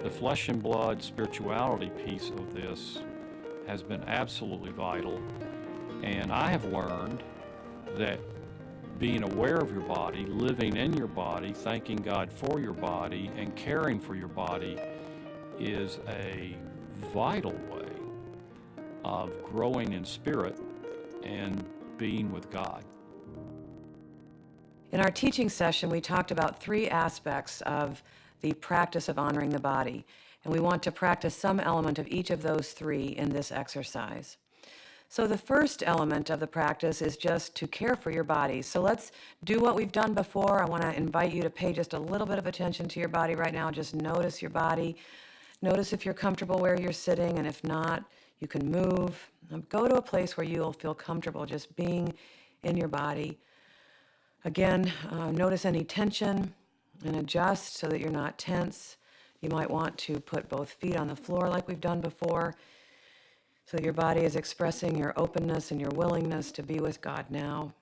the flesh and blood spirituality piece of this has been absolutely vital. And I have learned that being aware of your body, living in your body, thanking God for your body, and caring for your body is a vital way of growing in spirit and being with God. In our teaching session, we talked about 3 aspects of the practice of honoring the body, and we want to practice some element of each of those 3 in this exercise. So the first element of the practice is just to care for your body. So let's do what we've done before. I want to invite you to pay just a little bit of attention to your body right now. Just notice your body. Notice if you're comfortable where you're sitting, and if not, you can move. Go to a place where you'll feel comfortable just being in your body. Again, notice any tension and adjust so that you're not tense. You might want to put both feet on the floor like we've done before, so that your body is expressing your openness and your willingness to be with God now.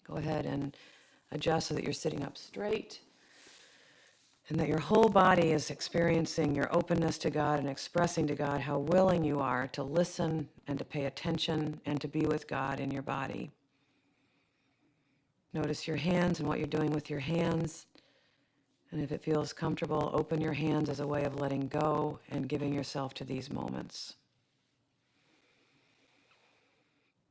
Go ahead and adjust so that you're sitting up straight, and that your whole body is experiencing your openness to God and expressing to God how willing you are to listen and to pay attention and to be with God in your body. Notice your hands and what you're doing with your hands. And if it feels comfortable, open your hands as a way of letting go and giving yourself to these moments.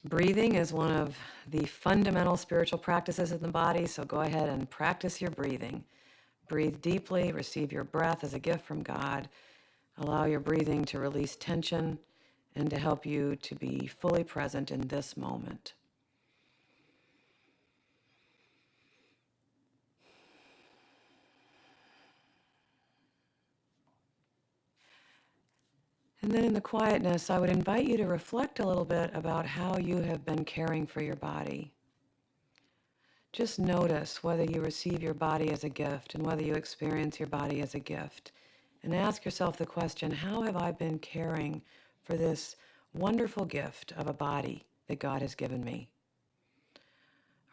Breathing is one of the fundamental spiritual practices in the body, so go ahead and practice your breathing. Breathe deeply, receive your breath as a gift from God. Allow your breathing to release tension and to help you to be fully present in this moment. And then in the quietness, I would invite you to reflect a little bit about how you have been caring for your body. Just notice whether you receive your body as a gift and whether you experience your body as a gift. And ask yourself the question, how have I been caring for this wonderful gift of a body that God has given me?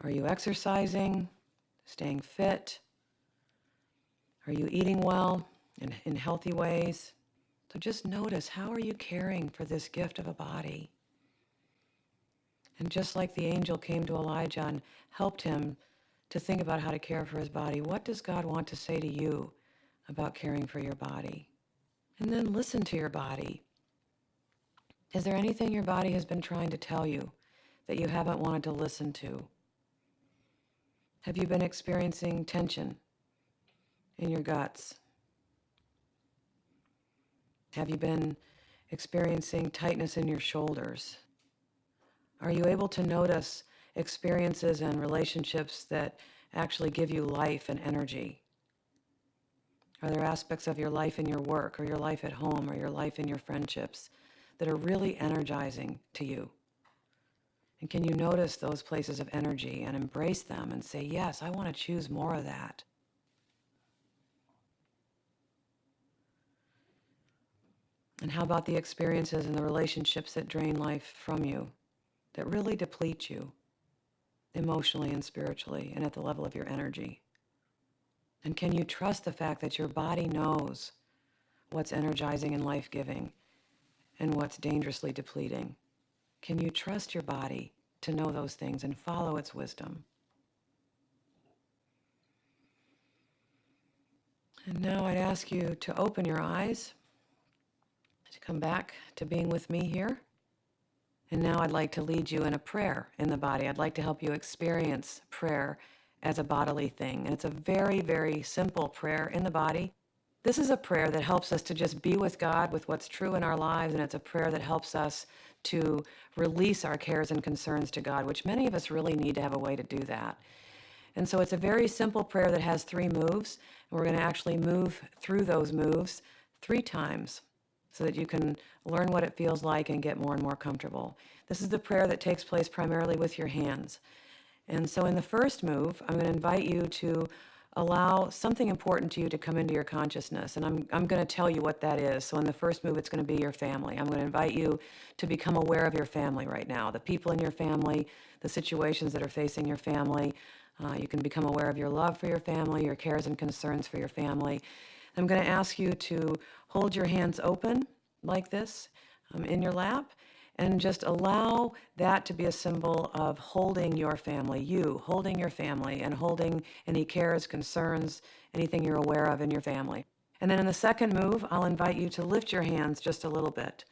Are you exercising, staying fit? Are you eating well in healthy ways? So just notice, how are you caring for this gift of a body? And just like the angel came to Elijah and helped him to think about how to care for his body, what does God want to say to you about caring for your body? And then listen to your body. Is there anything your body has been trying to tell you that you haven't wanted to listen to? Have you been experiencing tension in your guts? Have you been experiencing tightness in your shoulders? Are you able to notice experiences and relationships that actually give you life and energy? Are there aspects of your life in your work or your life at home or your life in your friendships that are really energizing to you? And can you notice those places of energy and embrace them and say, yes, I want to choose more of that? And how about the experiences and the relationships that drain life from you, that really deplete you emotionally and spiritually and at the level of your energy? And can you trust the fact that your body knows what's energizing and life-giving and what's dangerously depleting? Can you trust your body to know those things and follow its wisdom? And now I'd ask you to open your eyes, to come back to being with me here. And now I'd like to lead you in a prayer in the body. I'd like to help you experience prayer as a bodily thing. And it's a very, very simple prayer in the body. This is a prayer that helps us to just be with God, with what's true in our lives, and it's a prayer that helps us to release our cares and concerns to God, which many of us really need to have a way to do that. And so it's a very simple prayer that has 3 moves, and we're going to actually move through those moves 3 times so that you can learn what it feels like and get more and more comfortable. This is the prayer that takes place primarily with your hands. And so in the first move, I'm going to invite you to allow something important to you to come into your consciousness. And I'm going to tell you what that is. So in the first move, it's going to be your family. I'm going to invite you to become aware of your family right now, the people in your family, the situations that are facing your family. You can become aware of your love for your family, your cares and concerns for your family. I'm going to ask you to hold your hands open like this in your lap, and just allow that to be a symbol of holding your family, you holding your family and holding any cares, concerns, anything you're aware of in your family. And then in the second move, I'll invite you to lift your hands just a little bit.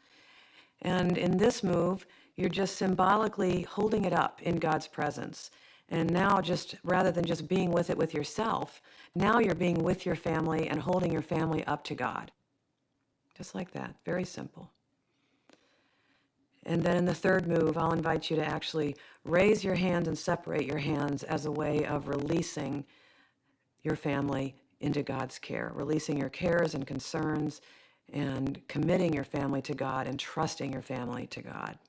And in this move, you're just symbolically holding it up in God's presence. And now, just rather than just being with it with yourself, now you're being with your family and holding your family up to God. Just like that, very simple. And then in the third move, I'll invite you to actually raise your hands and separate your hands as a way of releasing your family into God's care, releasing your cares and concerns and committing your family to God and trusting your family to God.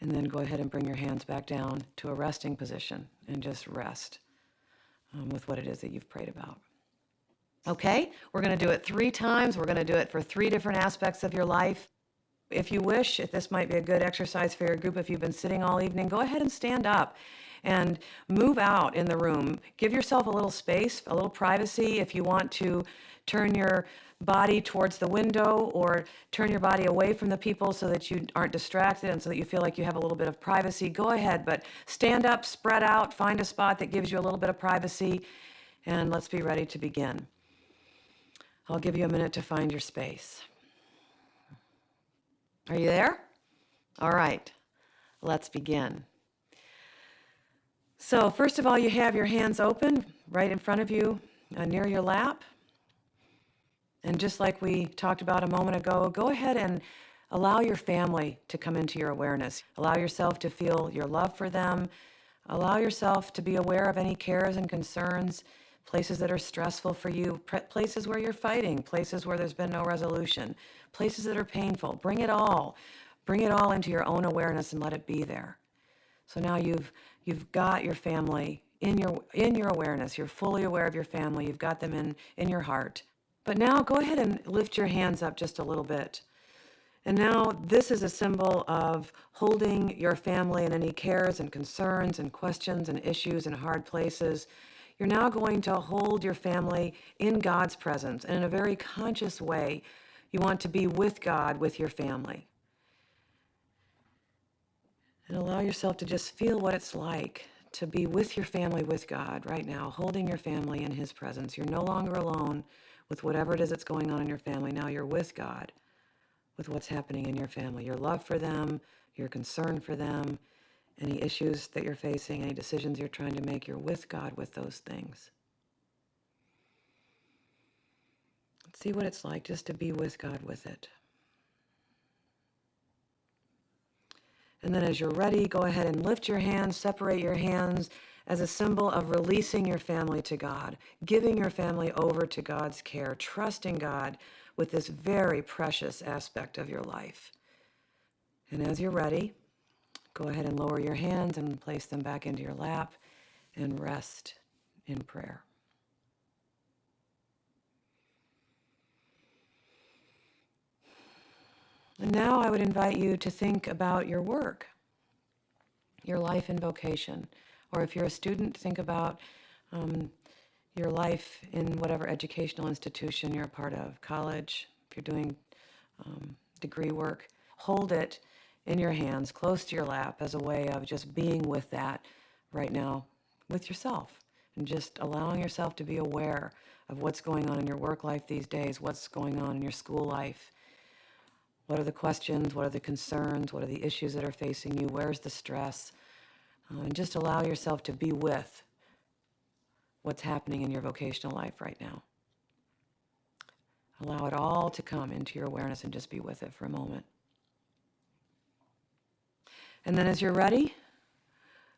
And then go ahead and bring your hands back down to a resting position and just rest with what it is that you've prayed about. Okay, we're going to do it 3 times. We're going to do it for 3 different aspects of your life. If you wish, if this might be a good exercise for your group, if you've been sitting all evening, go ahead and stand up and move out in the room. Give yourself a little space, a little privacy. If you want to turn your body towards the window or turn your body away from the people so that you aren't distracted and so that you feel like you have a little bit of privacy, go ahead. But stand up, spread out, find a spot that gives you a little bit of privacy, and let's be ready to begin. I'll give you a minute to find your space. Are you there? All right, let's begin. So first of all, you have your hands open right in front of you near your lap. And just like we talked about a moment ago, go ahead and allow your family to come into your awareness. Allow yourself to feel your love for them. Allow yourself to be aware of any cares and concerns, places that are stressful for you, places where you're fighting, places where there's been no resolution, places that are painful. Bring it all into your own awareness and let it be there. So now you've got your family in your awareness. You're fully aware of your family. You've got them in your heart. But now go ahead and lift your hands up just a little bit. And now this is a symbol of holding your family in any cares and concerns and questions and issues and hard places. You're now going to hold your family in God's presence. And in a very conscious way, you want to be with God, with your family. And allow yourself to just feel what it's like to be with your family, with God right now, holding your family in His presence. You're no longer alone with whatever it is that's going on in your family. Now you're with God, with what's happening in your family. Your love for them, your concern for them, any issues that you're facing, any decisions you're trying to make, you're with God with those things. See what it's like just to be with God with it. And then as you're ready, go ahead and lift your hands, separate your hands as a symbol of releasing your family to God, giving your family over to God's care, trusting God with this very precious aspect of your life. And as you're ready, go ahead and lower your hands and place them back into your lap and rest in prayer. And now I would invite you to think about your work, your life and vocation. Or if you're a student, think about your life in whatever educational institution you're a part of, college, if you're doing degree work. Hold it in your hands, close to your lap, as a way of just being with that right now with yourself. And just allowing yourself to be aware of what's going on in your work life these days, what's going on in your school life. What are the questions? What are the concerns? What are the issues that are facing you? Where's the stress? And just allow yourself to be with what's happening in your vocational life right now. Allow it all to come into your awareness and just be with it for a moment. And then as you're ready,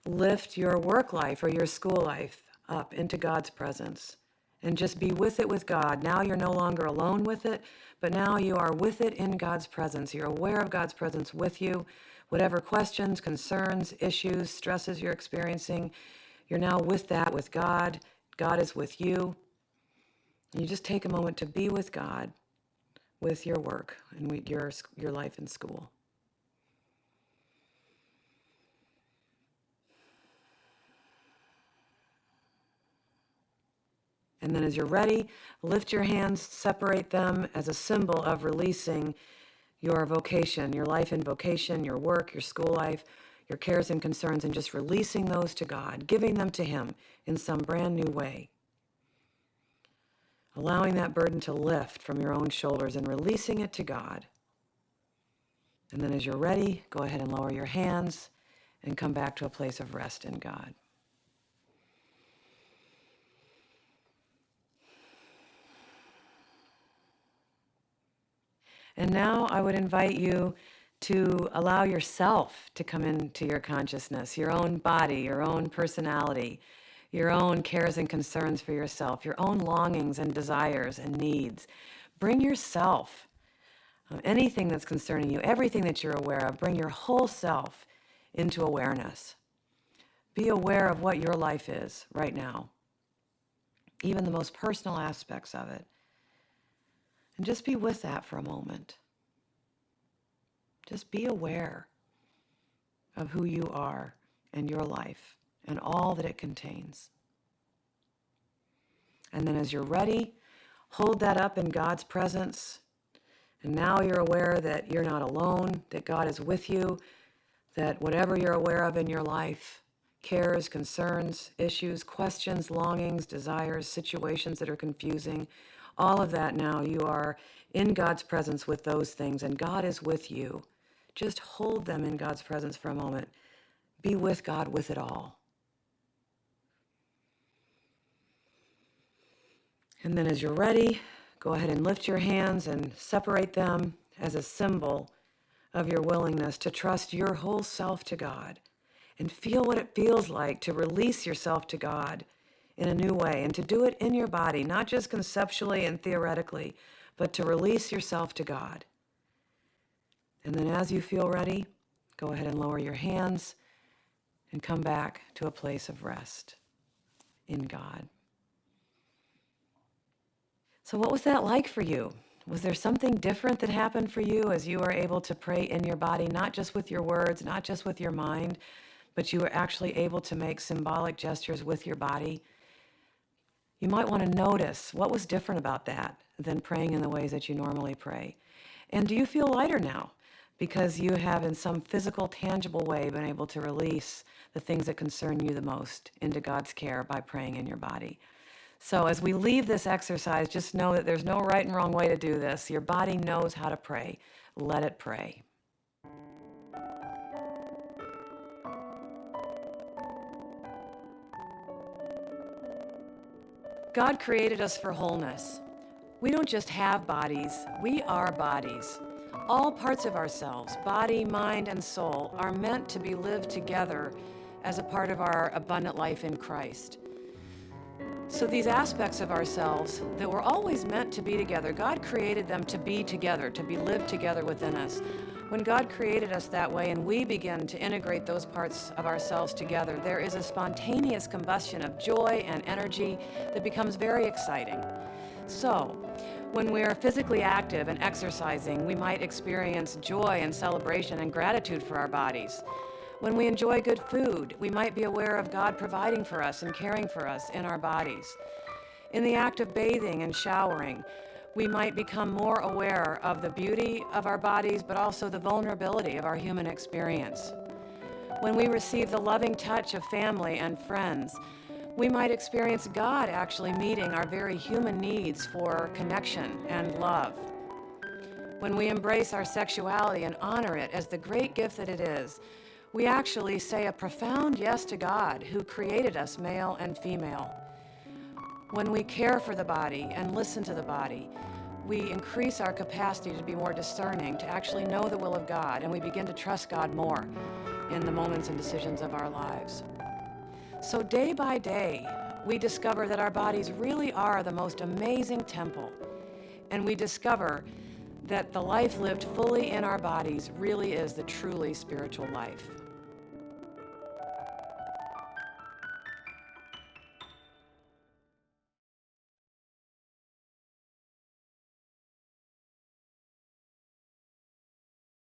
lift your work life or your school life up into God's presence and just be with it with God. Now you're no longer alone with it, but now you are with it in God's presence. You're aware of God's presence with you. Whatever questions, concerns, issues, stresses you're experiencing, you're now with that, with God. God is with you. And you just take a moment to be with God, with your work and with your life in school. And then as you're ready, lift your hands, separate them as a symbol of releasing your vocation, your life in vocation, your work, your school life, your cares and concerns, and just releasing those to God, giving them to Him in some brand new way. Allowing that burden to lift from your own shoulders and releasing it to God. And then as you're ready, go ahead and lower your hands and come back to a place of rest in God. And now I would invite you to allow yourself to come into your consciousness, your own body, your own personality, your own cares and concerns for yourself, your own longings and desires and needs. Bring yourself, anything that's concerning you, everything that you're aware of, bring your whole self into awareness. Be aware of what your life is right now, even the most personal aspects of it. And just be with that for a moment. Just be aware of who you are and your life and all that it contains. And then as you're ready, hold that up in God's presence. And now you're aware that you're not alone, that God is with you, that whatever you're aware of in your life, cares, concerns, issues, questions, longings, desires, situations that are confusing, all of that now, you are in God's presence with those things, and God is with you. Just hold them in God's presence for a moment. Be with God with it all. And then as you're ready, go ahead and lift your hands and separate them as a symbol of your willingness to trust your whole self to God and feel what it feels like to release yourself to God in a new way and to do it in your body, not just conceptually and theoretically, but to release yourself to God. And then as you feel ready, go ahead and lower your hands and come back to a place of rest in God. So what was that like for you? Was there something different that happened for you as you were able to pray in your body, not just with your words, not just with your mind, but you were actually able to make symbolic gestures with your body? You might want to notice what was different about that than praying in the ways that you normally pray. And do you feel lighter now because you have in some physical, tangible way been able to release the things that concern you the most into God's care by praying in your body? So as we leave this exercise, just know that there's no right and wrong way to do this. Your body knows how to pray. Let it pray. God created us for wholeness. We don't just have bodies, we are bodies. All parts of ourselves, body, mind, and soul, are meant to be lived together as a part of our abundant life in Christ. So these aspects of ourselves that were always meant to be together, God created them to be together, to be lived together within us. When God created us that way and we begin to integrate those parts of ourselves together, there is a spontaneous combustion of joy and energy that becomes very exciting. So, when we're physically active and exercising, we might experience joy and celebration and gratitude for our bodies. When we enjoy good food, we might be aware of God providing for us and caring for us in our bodies. In the act of bathing and showering, we might become more aware of the beauty of our bodies, but also the vulnerability of our human experience. When we receive the loving touch of family and friends, we might experience God actually meeting our very human needs for connection and love. When we embrace our sexuality and honor it as the great gift that it is, we actually say a profound yes to God, who created us male and female. When we care for the body and listen to the body, we increase our capacity to be more discerning, to actually know the will of God, and we begin to trust God more in the moments and decisions of our lives. So day by day, we discover that our bodies really are the most amazing temple, and we discover that the life lived fully in our bodies really is the truly spiritual life.